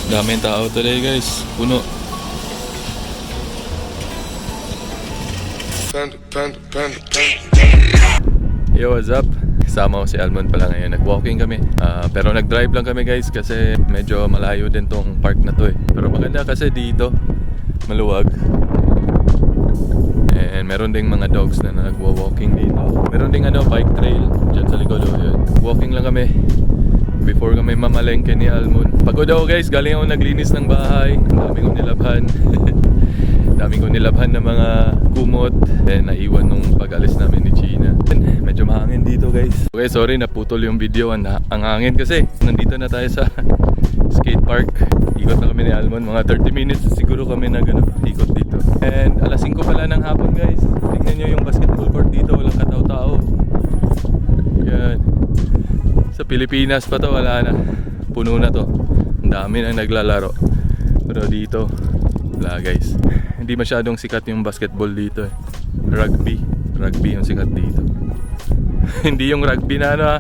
Daming tao today guys, puno. Yo, what's up? Kasama ko si Almond pala ngayon. Nag-walking kami. Pero nag-drive lang kami guys kasi medyo malayo din tong park na to eh. Pero maganda kasi dito, maluwag. And meron ding mga dogs na nagwa-walking dito. Meron ding bike trail dyan sa likod. Yun. Walking lang kami before kami mamalengke ni Almond. Pagod ako guys, galing ako naglinis ng bahay. Dami kong nilabhan. Dami kong nilabhan ng mga kumot. Then naiwan nung pag-alis namin ni Gina. Medyo mahangin dito guys. Okay, sorry naputol yung video. Ang hangin kasi. Nandito na tayo sa skate park. Ikot na kami ni Almond. Mga 30 minutes siguro kami ikot dito. And alas 5 pala ng hapon guys. Tingnan nyo yung basketball court dito. Walang katao-tao. Yan. Sa Pilipinas pa to, wala na. Puno na to. Ang dami nang naglalaro. Pero dito, wala guys. Hindi masyadong sikat yung basketball dito eh. Rugby yung sikat dito. Hindi yung rugby na mga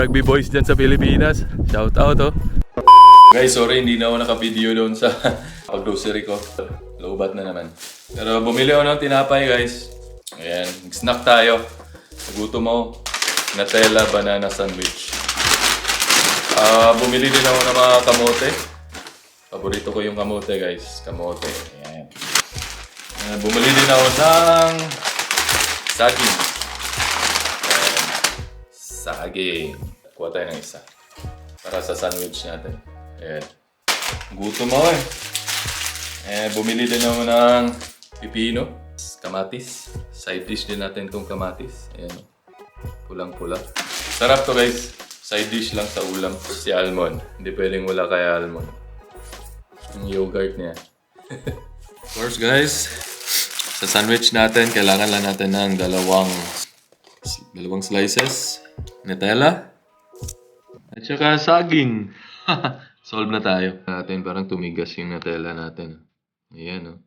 rugby boys dyan sa Pilipinas. Shout out oh. Guys, sorry hindi na ako naka-video doon sa pag-grocery ko. Lowbat na naman. Pero bumili ako ng tinapay guys. Ayan, snack tayo. Nagutom ako. Nutella banana sandwich. Bumili din ako ng mga kamote. Paborito ko yung kamote guys. Kamote. Ayan. Bumili din ako ng saging. Ayan. Saging. Kuha tayo ng isa. Para sa sandwich natin. Ayan. Gutom ako eh. Bumili din ako ng pipino. Kamatis. Side dish din natin itong kamatis. Ayan. Pulang-pula. Sarap to guys. Side dish lang sa ulam. Si Almond. Hindi pwedeng wala kay Almond. Yung yogurt niya. Of course guys, sa sandwich natin, kailangan lang natin ng dalawang slices. Nutella. At saka saging. Solve na tayo. Parang tumigas yung Nutella natin. Ayan oh.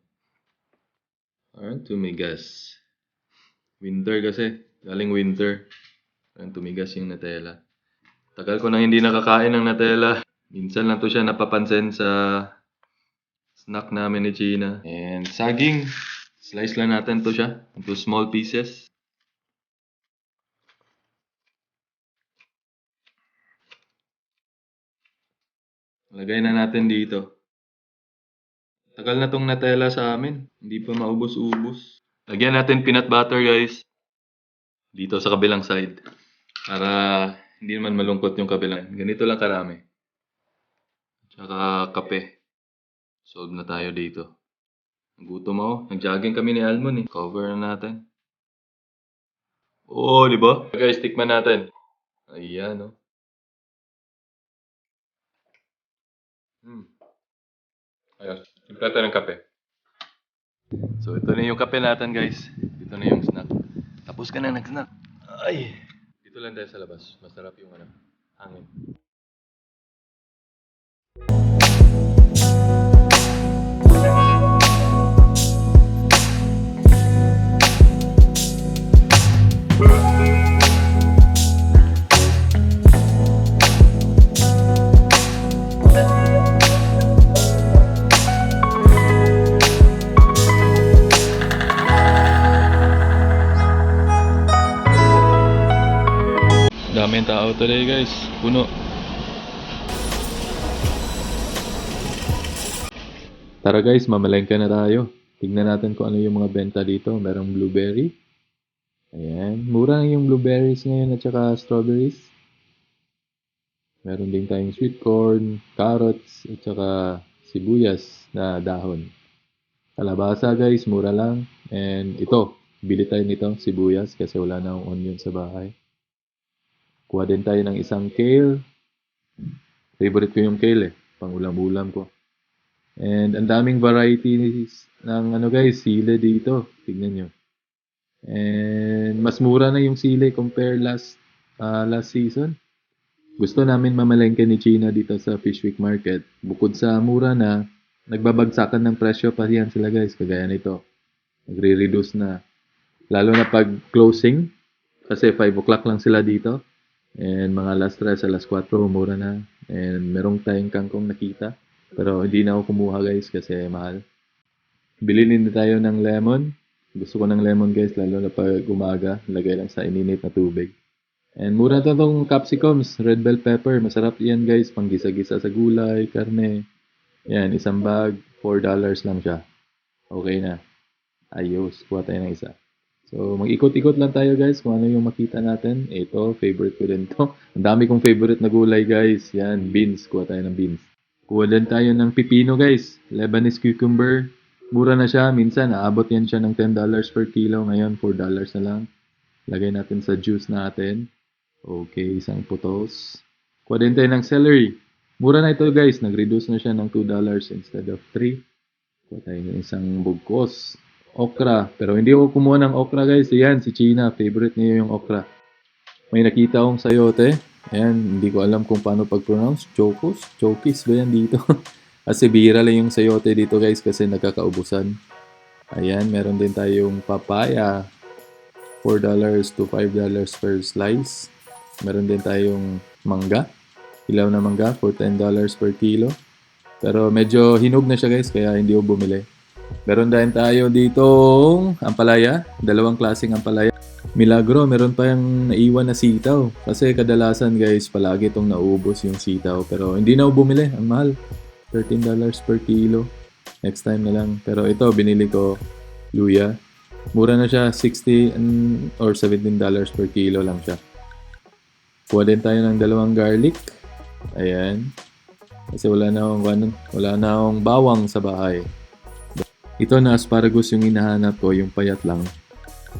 Parang tumigas. Winter kasi. Galing winter. Parang tumigas yung Nutella. Tagal ko nang hindi nakakain ng Nutella. Minsan lang to siya napapansin sa snack namin ni Gina. And saging. Slice lang natin to siya into small pieces. Lagay na natin dito. Tagal na tong Nutella sa amin. Hindi pa maubos-ubos. Lagyan natin peanut butter guys. Dito sa kabilang side. Para hindi naman malungkot yung kabilang. Ganito lang karami. Tsaka kape. Solve na tayo dito. Gutom ako. Nag-jogging kami ni Almond eh. Cover na natin. Oo, di ba? Guys, tikman natin. Ayan oh. Ayos. Simpla tayo ng kape. So, ito na yung kape natin guys. Ito na yung snack. Tapos ka na nag-snack. Ay! Dito lang tayo sa labas. Masarap yung hangin. Daming tao today guys, puno. Tara guys, mamalengke na tayo. Tignan natin kung ano yung mga benta dito. Merong blueberry. Ayan, mura yung blueberries ngayon at saka strawberries. Meron din tayong sweet corn, carrots at saka sibuyas na dahon. Kalabasa guys, mura lang. And ito, bili tayo nito, sibuyas kasi wala na akong onion sa bahay. Kuha din tayo ng isang kale. Favorite ko yung kale eh. Pang ulam-ulam ko. And ang daming varieties ng guys, sile dito. Tignan nyo. And mas mura na yung sile compare last season. Gusto namin mamalengke ni Gina dito sa Fish Week Market. Bukod sa mura na, nagbabagsakan ng presyo pa yan sila guys. Kagaya nito. Nagre-reduce na. Lalo na pag closing. Kasi 5 o'clock lang sila dito. And mga alas 3, alas 4, mura na. And merong tayong kangkong nakita. Pero hindi na ako kumuha guys kasi mahal. Bili din tayo ng lemon. Gusto ko ng lemon guys, lalo na pag umaga. Lagay lang sa ininit na tubig. And mura na tong capsicums, red bell pepper. Masarap yan guys, panggisa-gisa sa gulay, karne. Yan, isang bag, $4 lang siya. Okay na. Ayos, kuha tayo ng isa. So, mag-ikot-ikot lang tayo guys kung ano yung makita natin. Ito, favorite ko din to. Ang dami kong favorite na gulay guys. Yan, beans. Kuha tayo ng beans. Kuha din tayo ng pipino guys. Lebanese cucumber. Mura na siya. Minsan, naabot yan siya ng $10 per kilo. Ngayon, $4 na lang. Lagay natin sa juice natin. Okay, isang putos. Kuha din tayo ng celery. Mura na ito guys. Nag-reduce na siya ng $2 instead of 3. Kuha tayo ng isang bugkos. Okra. Pero hindi ako kumuha ng okra guys. Ayan, si China. Favorite niya yung okra. May nakita akong sayote. Ayan, hindi ko alam kung paano pag-pronounce. Chokos? Chokis ba yan dito? Kasi bihira lang yung sayote dito guys kasi nagkakaubusan. Ayan, meron din tayong papaya. $4 to $5 per slice. Meron din tayong mangga. Ilaw na mangga for $10 per kilo. Pero medyo hinog na siya guys kaya hindi ko bumili. Meron din tayo ditong ampalaya. Dalawang klaseng ampalaya. Milagro, meron pa yung naiwan na sitaw. Kasi kadalasan guys, palagi itong naubos yung sitaw. Pero hindi na ako bumili. Ang mahal. $13 per kilo. Next time na lang. Pero ito, binili ko luya. Mura na siya. $16 or $17 per kilo lang siya. Kuha din tayo ng dalawang garlic. Ayan. Kasi wala na akong bawang sa bahay. Ito na asparagus yung hinahanap ko, yung payat lang.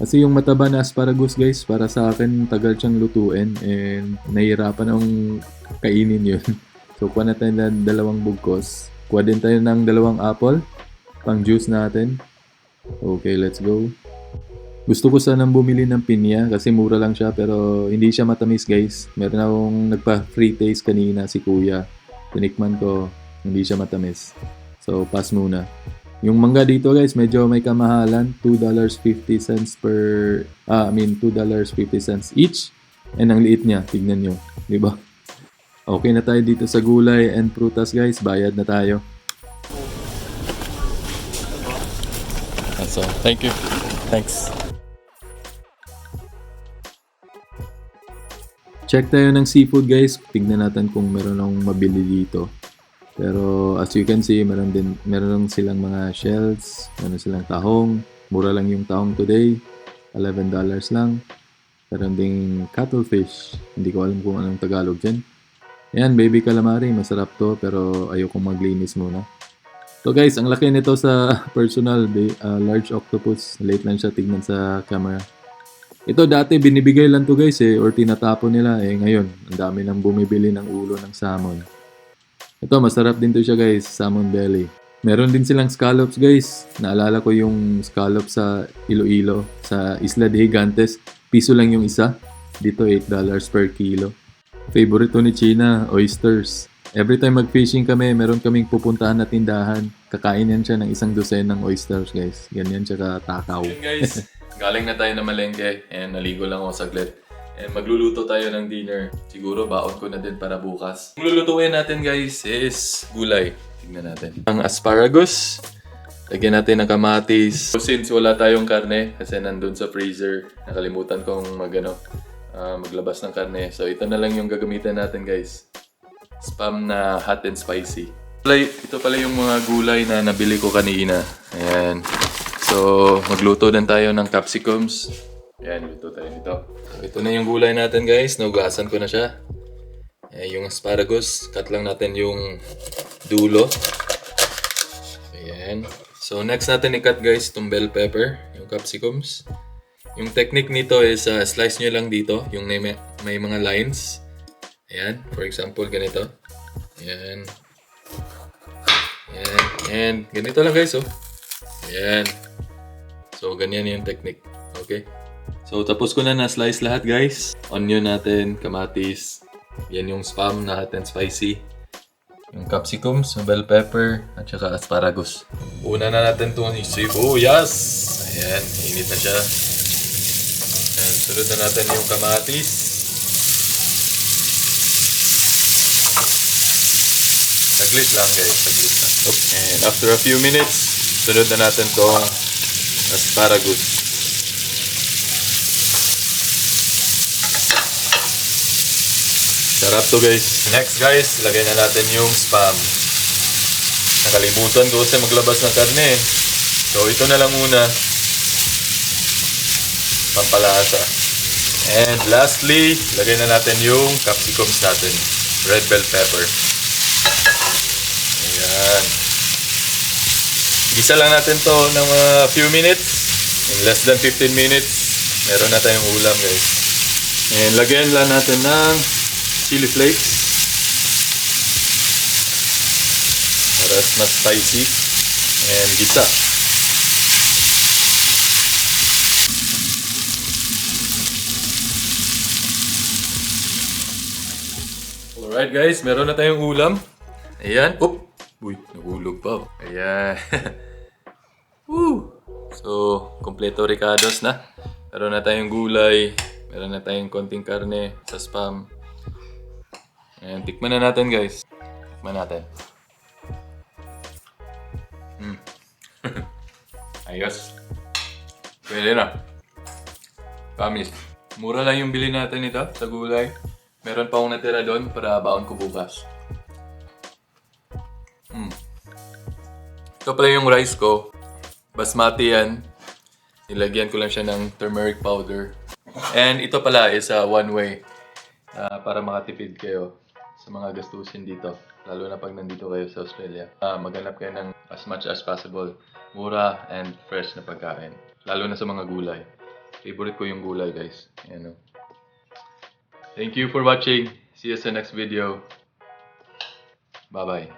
Kasi yung mataba na asparagus guys, para sa akin tagal siyang lutuin and nahihirapan akong kainin yun. So kuha na tayo ng dalawang bugkos. Kuha din tayo ng dalawang apple, pang juice natin. Okay, let's go. Gusto ko sanang bumili ng pinya kasi mura lang siya pero hindi siya matamis guys. Meron akong nagpa-free taste kanina si kuya. Tinikman ko, hindi siya matamis. So pass muna. Yung mangga dito guys, medyo may kamahalan. $2.50 $2.50 each. And ang liit niya, tignan nyo. Diba? Okay na tayo dito sa gulay and prutas guys. Bayad na tayo. So, thank you. Thanks. Check tayo ng seafood guys. Tignan natin kung meron akong mabili dito. Pero as you can see, meron silang mga shells, meron silang tahong. Mura lang yung tahong today, $11 lang. Meron ding cuttlefish, hindi ko alam kung anong Tagalog dyan. Ayan, baby calamari, masarap to pero ayokong maglinis muna. So guys, ang laki nito sa personal, large octopus. Late lang siya tignan sa camera. Ito dati binibigay lang to guys or tinatapon nila ngayon. Ang dami nang bumibili ng ulo ng salmon. Ito, masarap din to siya guys, salmon belly. Meron din silang scallops guys. Naalala ko yung scallops sa Iloilo, sa Isla de Gigantes. Piso lang yung isa. Dito $8 per kilo. Favorite to ni China, oysters. Every time mag-fishing kami, meron kaming pupuntahan na tindahan. Kakain yan siya ng isang dosen ng oysters guys. Ganyan siya katakaw. Guys, galing na tayo na malengke and naligo lang ako saglit. And magluluto tayo ng dinner. Siguro baon ko na din para bukas. Ang lulutuin natin guys is gulay. Tingnan natin. Ang asparagus. Lagyan natin ng kamatis. So, since wala tayong karne, kasi nandun sa freezer, nakalimutan kong maglabas ng karne. So ito na lang yung gagamitin natin guys. Spam na hot and spicy. Ito pala yung mga gulay na nabili ko kanina. Ayan. So magluto din tayo ng capsicums. Ayan, luto tayo nito. Ito na yung gulay natin guys. Naugasan ko na siya. Yung asparagus, cut lang natin yung dulo. Ayan. So next natin i-cut guys itong bell pepper, yung capsicums. Yung technique nito is slice nyo lang dito, yung may mga lines. Ayan, for example ganito. Ayan. Ayan. And ganito lang guys oh. Ayan. So ganyan yung technique. Okay. So, tapos ko na na-slice lahat, guys. Onion natin, kamatis. Yan yung spam na hot and spicy. Yung capsicums, yung bell pepper, at saka asparagus. Una na natin itong sibuyas. Ayan, init na siya. Ayan, sunod na natin yung kamatis. Saglit lang guys, saglit lang. And after a few minutes, sunod na natin tong asparagus. Sarap to guys. Next guys, lagay na natin yung spam. Nakalimutan ko kasi maglabas ng karne. So ito na lang muna. Pampalasa. And lastly, lagay na natin yung capsicums natin. Red bell pepper. Ayan. Gisa lang natin to ng few minutes. In less than 15 minutes, meron na tayong ulam guys. And lagyan lang natin ng chili flakes. Para mas spicy. And gisa. Alright guys, meron na tayong ulam. Ayan. Oop! Uy, nahulog pa. Ayan. Woo! So, kompleto ricados na. Meron na tayong gulay. Meron na tayong konting karne sa spam. Ayan, tikman na natin guys. Tikman natin. Ayos. Pwede na. Promise. Mura lang yung bili natin ito sa gulay. Meron pa akong natira doon para baon ko bukas. Ito pala yung rice ko. Basmati yan. Nilagyan ko lang siya ng turmeric powder. And ito pala is one way para makatipid kayo sa mga gastusin dito. Lalo na pag nandito kayo sa Australia. Maghanap kayo ng as much as possible. Mura and fresh na pagkain. Lalo na sa mga gulay. Favorite ko yung gulay guys. Ayan o. Thank you for watching. See you sa next video. Bye-bye.